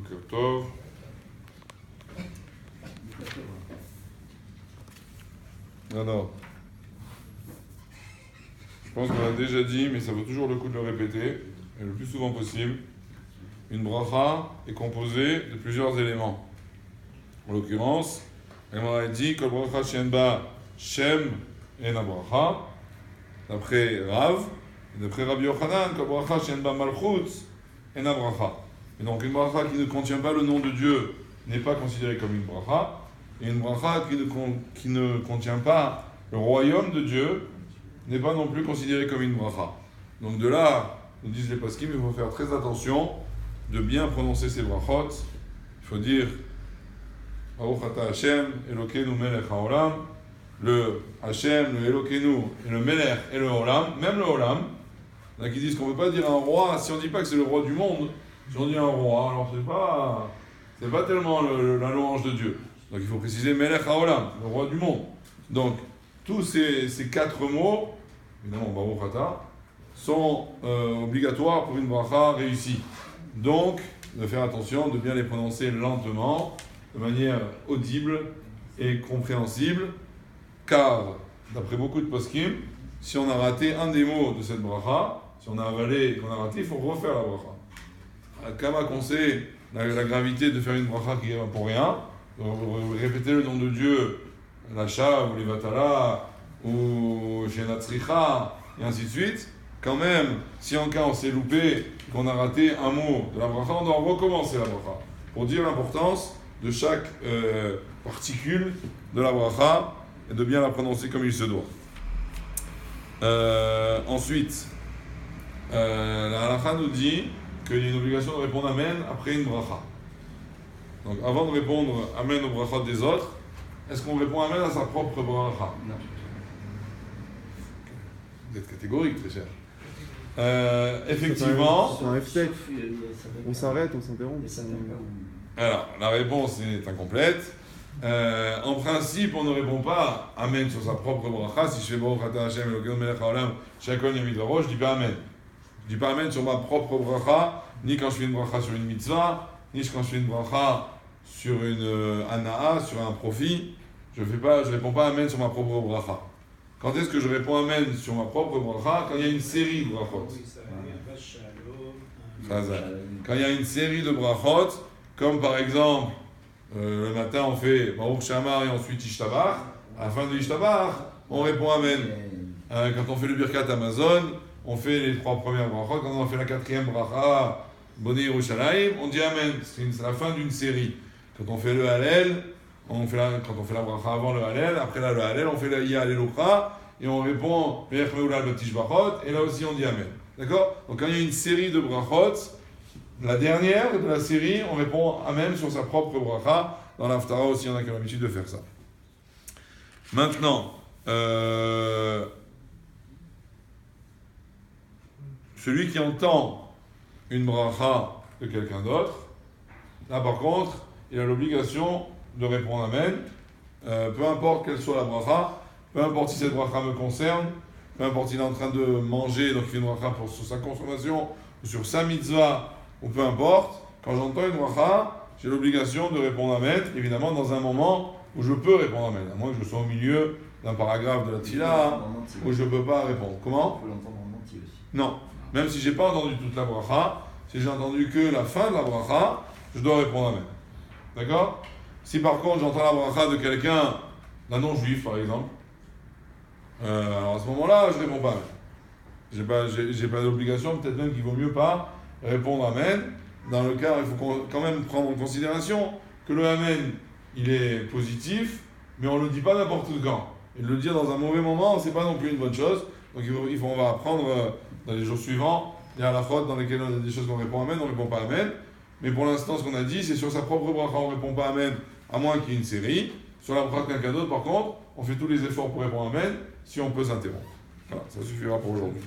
Boker Tov. Alors, je pense qu'on l'a déjà dit, mais ça vaut toujours le coup de le répéter, et le plus souvent possible. Une bracha est composée de plusieurs éléments. En l'occurrence, elle m'a dit que bracha shenba shem en bracha, d'après Rav, et d'après Rabbi Yochanan, que bracha shenba malchut en bracha. Et donc une bracha qui ne contient pas le nom de Dieu n'est pas considérée comme une bracha, et une bracha qui ne contient pas le royaume de Dieu n'est pas non plus considérée comme une bracha. Donc de là, nous disent les poskim, il faut faire très attention de bien prononcer ces brachot. Il faut dire Baruch ata Hashem, Elokeinu melech haolam. Le Hashem, le Elokeinu, et le melech et le olam, même le olam. Il y en a qui disent qu'on ne peut pas dire un roi, si on ne dit pas que c'est le roi du monde, si on dit un roi, alors c'est pas tellement la louange de Dieu. Donc il faut préciser melech haolam, le roi du monde. Donc tous ces quatre mots, évidemment Baruch ata, sont obligatoires pour une bracha réussie. Donc, de faire attention, de bien les prononcer lentement, de manière audible et compréhensible, car, d'après beaucoup de poskim, si on a raté un des mots de cette bracha, si on a avalé et qu'on a raté, il faut refaire la bracha. Kama qu'on sait la gravité de faire une bracha qui est pour rien, répéter le nom de Dieu, l'achat ou les vatala, ou shenatzricha, et ainsi de suite. Quand même, si en cas on s'est loupé, qu'on a raté un mot de la bracha, on doit recommencer la bracha pour dire l'importance de chaque particule de la bracha et de bien la prononcer comme il se doit. Ensuite, la halakha nous dit qu'il y a une obligation de répondre Amen après une bracha. Donc avant de répondre Amen aux brachot des autres, est-ce qu'on répond Amen à sa propre bracha? Non. Vous êtes catégorique, très cher. Effectivement. C'est un réflexe. On s'arrête, on s'interrompt. Alors, la réponse est incomplète. En principe, on ne répond pas Amen sur sa propre bracha. Si je fais Baruch ata Hashem Elokeinu melech haolam shakol yamid laro, je dis pas Amen. Je dis pas Amen sur ma propre bracha, ni quand je fais une bracha sur une mitzvah, ni quand je fais une bracha sur une anaa, sur un profit. Je réponds pas Amen sur ma propre bracha. Quand est-ce que je réponds Amen sur ma propre bracha? Quand il y a une série de brachot. Quand il y a une série de brachot, comme par exemple, le matin on fait Baruch Shamar et ensuite Ishtabach. À la fin de Ishtabach, on répond Amen. Quand on fait le Birkat Amazon, on fait les trois premières brachot. Quand on fait la quatrième bracha, Bonei Yerushalayim, on dit Amen. C'est la fin d'une série. Quand on fait le Hallel, quand on fait la bracha avant le Hallel, après là, le Hallel, on fait la Iya Hallelukra et on répond Me'ech Me'ula B'Tishbachot et là aussi on dit Amen. D'accord? Donc quand il y a une série de brachot, la dernière de la série, on répond Amen sur sa propre bracha. Dans l'Haftara aussi, on a l'habitude de faire ça. Maintenant, celui qui entend une bracha de quelqu'un d'autre, là par contre, il a l'obligation de répondre Amen, peu importe quelle soit la bracha, peu importe si cette bracha me concerne, peu importe s'il est en train de manger, donc il fait une bracha sur sa consommation, ou sur sa mitzvah, ou peu importe, quand j'entends une bracha, j'ai l'obligation de répondre Amen, évidemment dans un moment où je peux répondre Amen, à moins que je sois au milieu d'un paragraphe de la Tila, où je ne peux pas répondre. Comment? Il faut l'entendre en entier aussi. Non, même si je n'ai pas entendu toute la bracha, si j'ai entendu que la fin de la bracha, je dois répondre Amen. D'accord? Si par contre j'entends la bracha de quelqu'un, d'un non-juif par exemple, alors à ce moment-là, je ne réponds pas Amen. J'ai pas d'obligation, peut-être même qu'il vaut mieux pas répondre Amen. Dans le cas, il faut quand même prendre en considération que le Amen, il est positif, mais on ne le dit pas n'importe quand. Et le dire dans un mauvais moment, c'est pas non plus une bonne chose. Donc on va apprendre dans les jours suivants, il y a la faute dans lesquelles on a des choses qu'on répond Amen, on ne répond pas Amen. Mais pour l'instant, ce qu'on a dit, c'est sur sa propre bracha, on ne répond pas Amen, à moins qu'il y ait une série. Sur la bracha de quelqu'un d'autre, par contre, on fait tous les efforts pour répondre Amen, si on peut s'interrompre. Voilà, ça suffira pour aujourd'hui.